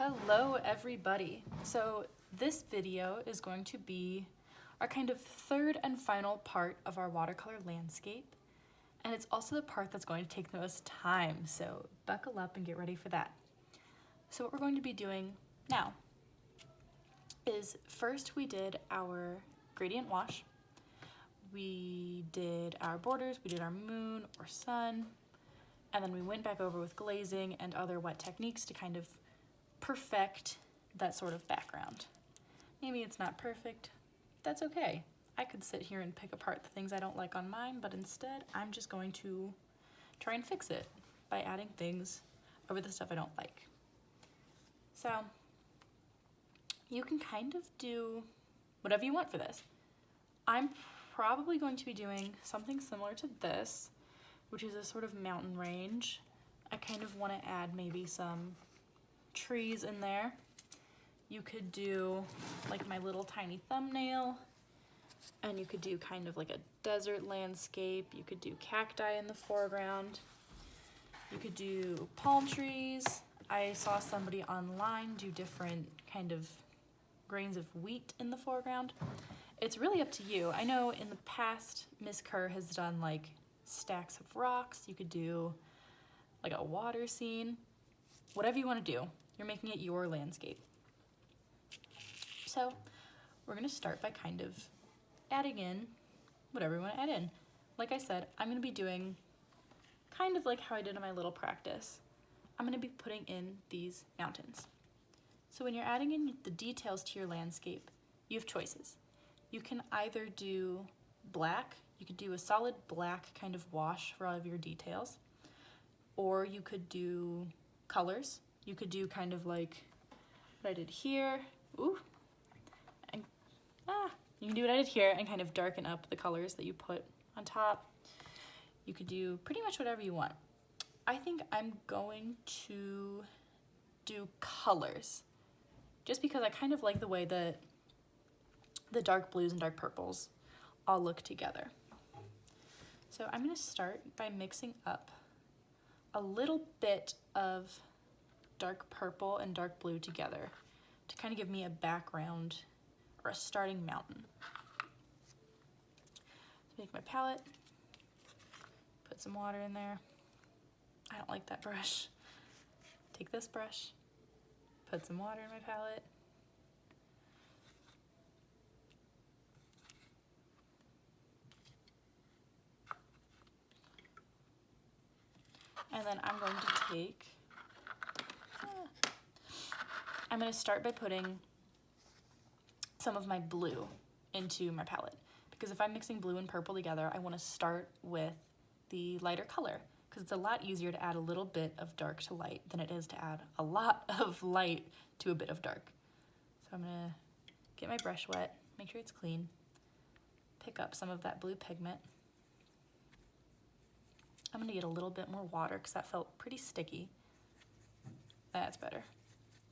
Hello everybody. So this video is going to be our kind of third and final part of our watercolor landscape, and it's also the part that's going to take the most time, so buckle up and get ready for that. So what we're going to be doing now is first we did our gradient wash, we did our borders, we did our moon or sun, and then we went back over with glazing and other wet techniques to kind of perfect that sort of background. Maybe it's not perfect, that's okay. I could sit here and pick apart the things I don't like on mine, but instead I'm just going to try and fix it by adding things over the stuff I don't like. So you can kind of do whatever you want for this. I'm probably going to be doing something similar to this, which is a sort of mountain range. I kind of want to add maybe some trees in there. You could do like my little tiny thumbnail, and you could do kind of like a desert landscape. You could do cacti in the foreground. You could do palm trees. I saw somebody online do different kind of grains of wheat in the foreground. It's really up to you. I know in the past Miss Kerr has done like stacks of rocks. You could do like a water scene. Whatever you want to do, you're making it your landscape. So we're going to start by kind of adding in whatever you want to add in. Like I said, I'm going to be doing kind of like how I did in my little practice. I'm going to be putting in these mountains. So when you're adding in the details to your landscape, you have choices. You can either do black, you could do a solid black kind of wash for all of your details, or you could do colors. You could do kind of like what I did here. Ooh. And, you can do what I did here and kind of darken up the colors that you put on top. You could do pretty much whatever you want. I think I'm going to do colors just because I kind of like the way that the dark blues and dark purples all look together. So I'm going to start by mixing up a little bit of dark purple and dark blue together to kind of give me a background or a starting mountain. So make my palette, put some water in there. I don't like that brush. Take this brush, put some water in my palette. And then I'm going to take, I'm going to start by putting some of my blue into my palette. Because if I'm mixing blue and purple together, I want to start with the lighter color, because it's a lot easier to add a little bit of dark to light than it is to add a lot of light to a bit of dark. So I'm going to get my brush wet, make sure it's clean, pick up some of that blue pigment. I'm going to get a little bit more water because that felt pretty sticky. That's better.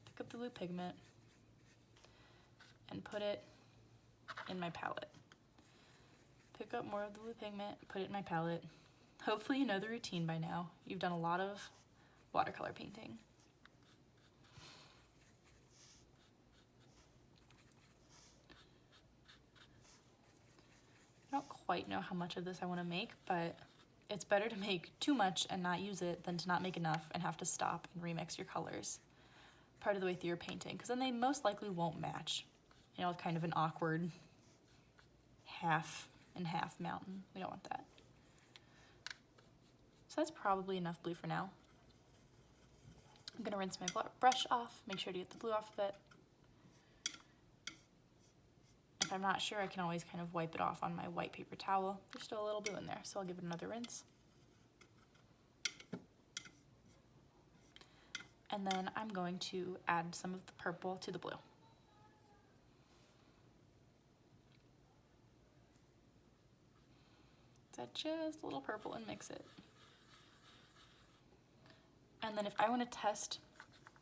Pick up the blue pigment and put it in my palette. Pick up more of the blue pigment, put it in my palette. Hopefully you know the routine by now. You've done a lot of watercolor painting. I don't quite know how much of this I want to make, but it's better to make too much and not use it than to not make enough and have to stop and remix your colors part of the way through your painting, because then they most likely won't match. You know, kind of an awkward half and half mountain. We don't want that. So that's probably enough blue for now. I'm gonna rinse my brush off, make sure to get the blue off of it. If I'm not sure, I can always kind of wipe it off on my white paper towel. There's still a little blue in there, so I'll give it another rinse. And then I'm going to add some of the purple to the blue. So just a little purple and mix it. And then if I want to test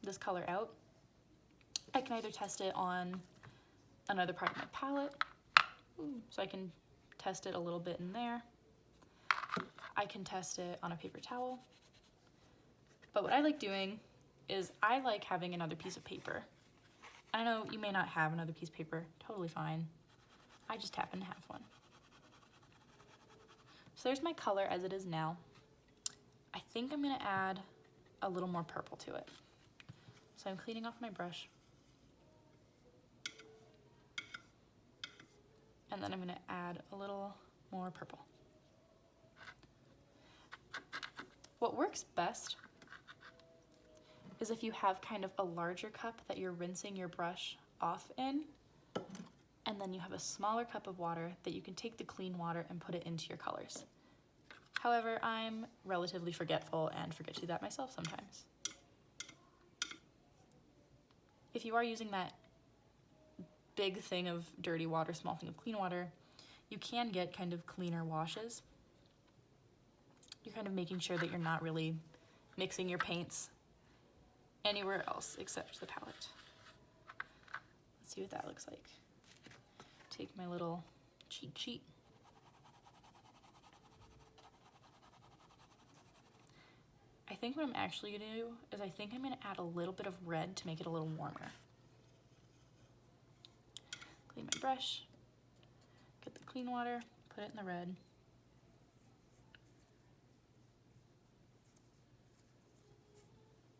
this color out, I can either test it on another part of my palette. So I can test it a little bit in there. I can test it on a paper towel. But what I like doing is I like having another piece of paper. I know you may not have another piece of paper, totally fine. I just happen to have one. So there's my color as it is now. I think I'm gonna add a little more purple to it. So I'm cleaning off my brush. And then I'm gonna add a little more purple. What works best is if you have kind of a larger cup that you're rinsing your brush off in, and then you have a smaller cup of water that you can take the clean water and put it into your colors. However, I'm relatively forgetful and forget to do that myself sometimes. If you are using that big thing of dirty water, small thing of clean water, you can get kind of cleaner washes. You're kind of making sure that you're not really mixing your paints anywhere else except the palette. Let's see what that looks like. Take my little cheat sheet. I think what I'm actually gonna do is I think I'm gonna add a little bit of red to make it a little warmer. Clean my brush, get the clean water, put it in the red.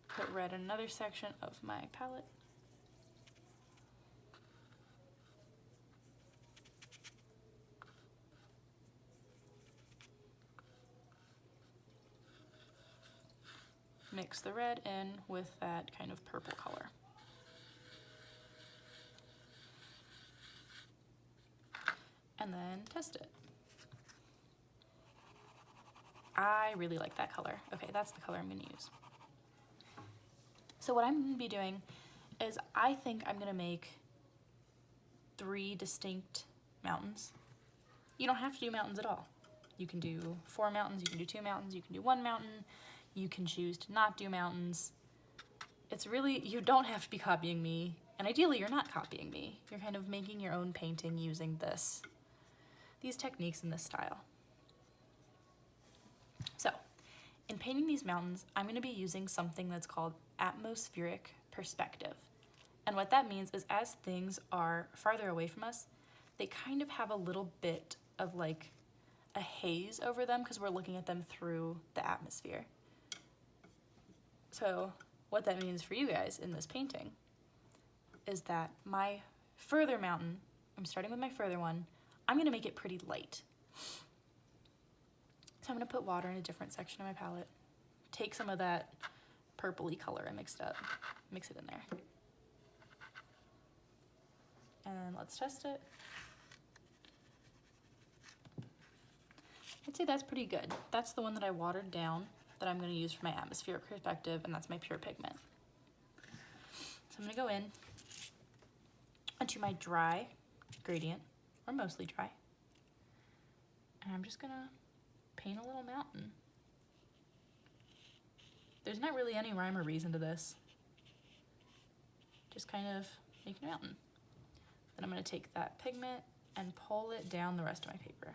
Put red in another section of my palette. Mix the red in with that kind of purple color. And then test it. I really like that color. Okay, that's the color I'm gonna use. So what I'm gonna be doing is I think I'm gonna make 3 distinct mountains. You don't have to do mountains at all. You can do 4 mountains, you can do 2 mountains, you can do 1 mountain, you can choose to not do mountains. It's really, you don't have to be copying me, and ideally you're not copying me. You're kind of making your own painting using these techniques in this style. So, in painting these mountains, I'm gonna be using something that's called atmospheric perspective. And what that means is as things are farther away from us, they kind of have a little bit of like a haze over them because we're looking at them through the atmosphere. So what that means for you guys in this painting is that my further mountain, I'm starting with my further one, I'm gonna make it pretty light. So I'm gonna put water in a different section of my palette, take some of that purpley color I mixed up, mix it in there. And let's test it. I'd say that's pretty good. That's the one that I watered down that I'm gonna use for my atmospheric perspective, and that's my pure pigment. So I'm gonna go in onto my dry gradient, or mostly dry, and I'm just gonna paint a little mountain. There's not really any rhyme or reason to this. Just kind of make a mountain. Then I'm gonna take that pigment and pull it down the rest of my paper.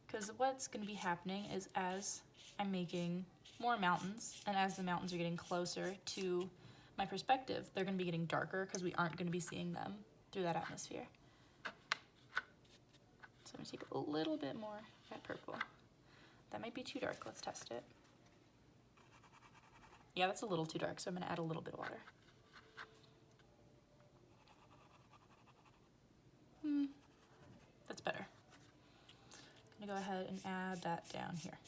Because what's gonna be happening is as I'm making more mountains, and as the mountains are getting closer to my perspective, they're gonna be getting darker because we aren't gonna be seeing them through that atmosphere. So I'm gonna take a little bit more of that purple. That might be too dark, let's test it. Yeah, that's a little too dark, so I'm gonna add a little bit of water. That's better. I'm gonna go ahead and add that down here.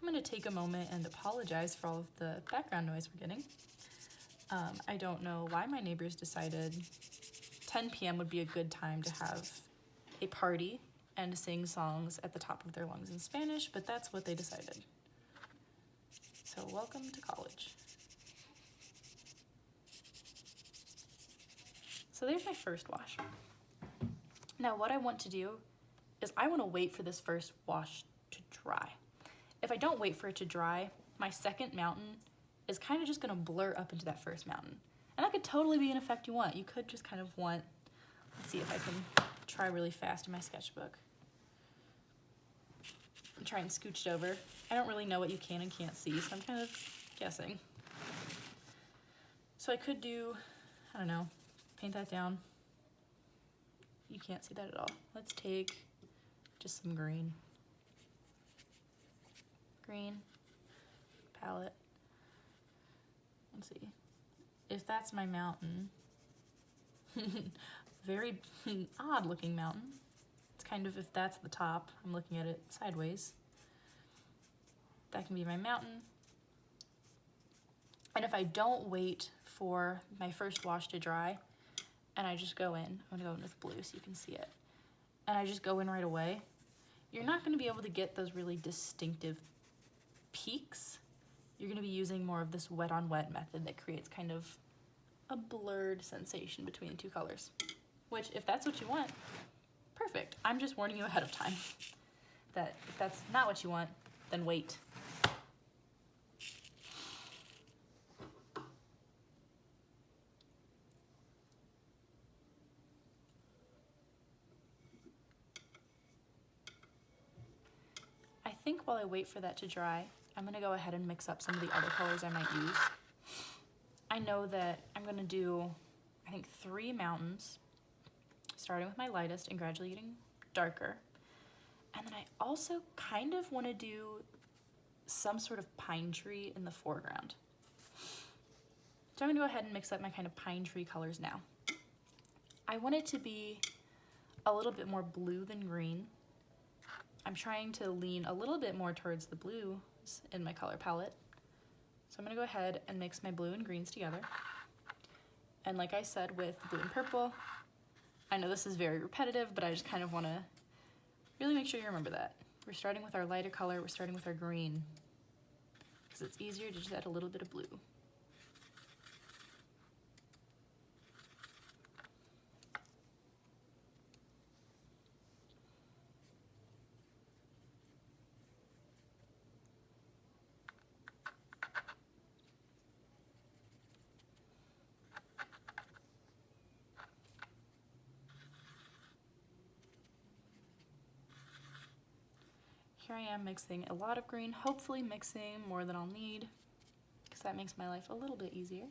I'm gonna take a moment and apologize for all of the background noise we're getting. I don't know why my neighbors decided 10 p.m. would be a good time to have a party and sing songs at the top of their lungs in Spanish, but that's what they decided. So welcome to college. So there's my first wash. Now what I want to do is I want to wait for this first wash to dry. If I don't wait for it to dry, my second mountain is kind of just gonna blur up into that first mountain. And that could totally be an effect you want. You could just kind of want, let's see if I can try really fast in my sketchbook. And try and scooch it over. I don't really know what you can and can't see, so I'm kind of guessing. So I could do, I don't know, paint that down. You can't see that at all. Let's take just some green. Green, palette. Let's see. If that's my mountain, very odd looking mountain. It's kind of, if that's the top, I'm looking at it sideways. That can be my mountain. And if I don't wait for my first wash to dry, and I just go in, I'm gonna go in with blue so you can see it, and I just go in right away, you're not gonna be able to get those really distinctive peaks. You're gonna be using more of this wet on wet method that creates kind of a blurred sensation between the two colors, which if that's what you want, perfect. I'm just warning you ahead of time that if that's not what you want, then wait. I think while I wait for that to dry, I'm gonna go ahead and mix up some of the other colors I might use. I know that I'm gonna do, I think 3 mountains, starting with my lightest and gradually getting darker. And then I also kind of wanna do some sort of pine tree in the foreground. So I'm gonna go ahead and mix up my kind of pine tree colors now. I want it to be a little bit more blue than green. I'm trying to lean a little bit more towards the blues in my color palette. So I'm gonna go ahead and mix my blue and greens together. And like I said with blue and purple, I know this is very repetitive, but I just kind of wanna really make sure you remember that. We're starting with our lighter color, we're starting with our green, because it's easier to just add a little bit of blue. Here I am mixing a lot of green, hopefully mixing more than I'll need, because that makes my life a little bit easier.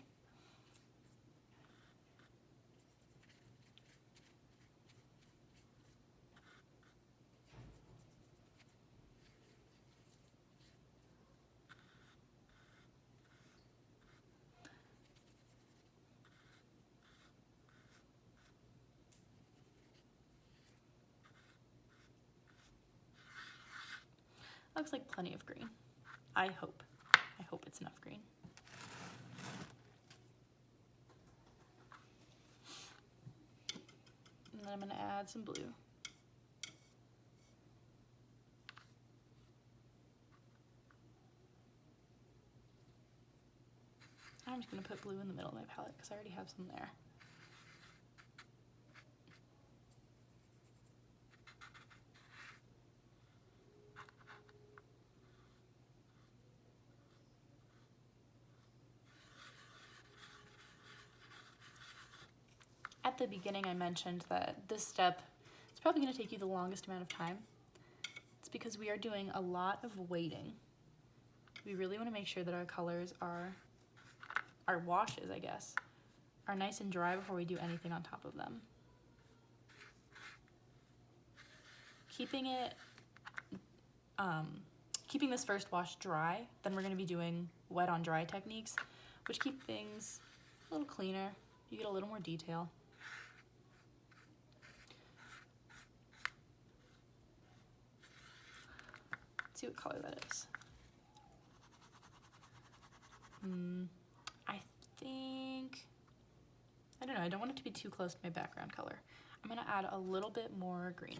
Looks like plenty of green. I hope it's enough green. And then I'm gonna add some blue. I'm just gonna put blue in the middle of my palette because I already have some there. At the beginning I mentioned that this step is probably going to take you the longest amount of time. It's because we are doing a lot of waiting. We really want to make sure that our colors are, our washes I guess, are nice and dry before we do anything on top of them. Keeping this first wash dry, then we're going to be doing wet on dry techniques, which keep things a little cleaner. You get a little more detail. Let's see what color that is. I think, I don't know, I don't want it to be too close to my background color. I'm gonna add a little bit more green.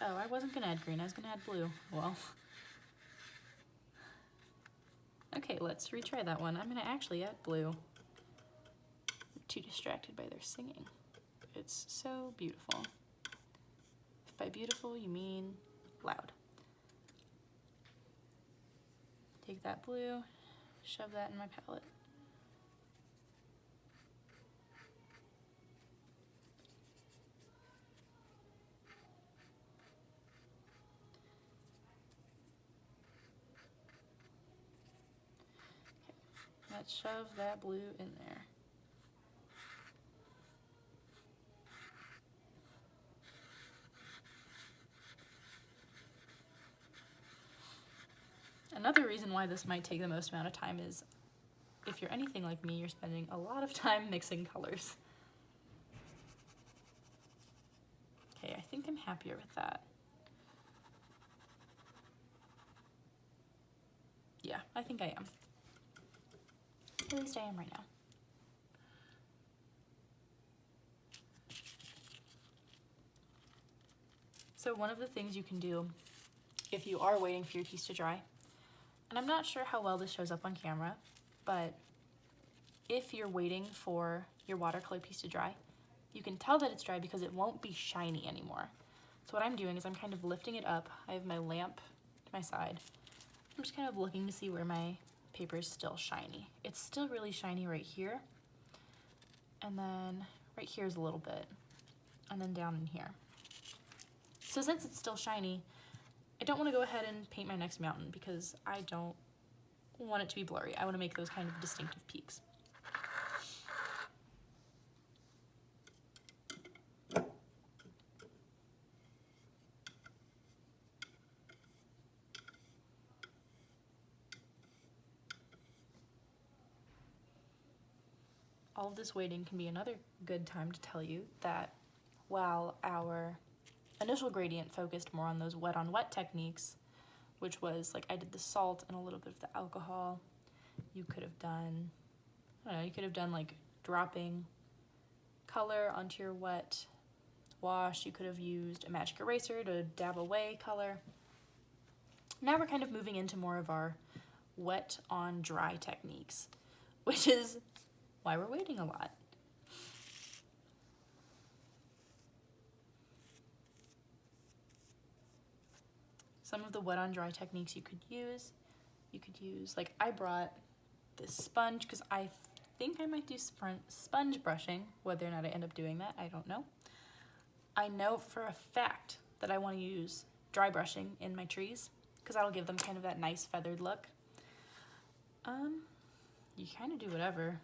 Oh, I wasn't gonna add green, I was gonna add blue. Well. Okay, let's retry that one. I'm gonna actually add blue. too distracted by their singing. It's so beautiful. If by beautiful you mean loud. Take that blue, shove that in my palette. Let's shove that blue in there. Another reason why this might take the most amount of time is if you're anything like me, you're spending a lot of time mixing colors. Okay, I think I'm happier with that. Yeah, I think I am. At least I am right now. So one of the things you can do if you are waiting for your piece to dry, and I'm not sure how well this shows up on camera, but if you're waiting for your watercolor piece to dry, you can tell that it's dry because it won't be shiny anymore. So what I'm doing is I'm kind of lifting it up. I have my lamp to my side. I'm just kind of looking to see where my paper is still shiny. It's still really shiny right here. And then right here is a little bit. And then down in here. So since it's still shiny, I don't want to go ahead and paint my next mountain because I don't want it to be blurry. I want to make those kind of distinctive peaks. All of this waiting can be another good time to tell you that while our initial gradient focused more on those wet on wet techniques, which was like I did the salt and a little bit of the alcohol, you could have done, I don't know, you could have done like dropping color onto your wet wash. You could have used a magic eraser to dab away color. Now we're kind of moving into more of our wet on dry techniques, which is why we're waiting a lot. Some of the wet on dry techniques you could use, like I brought this sponge because I think I might do sponge brushing. Whether or not I end up doing that, I don't know. I know for a fact that I want to use dry brushing in my trees because that'll give them kind of that nice feathered look. You kind of do whatever.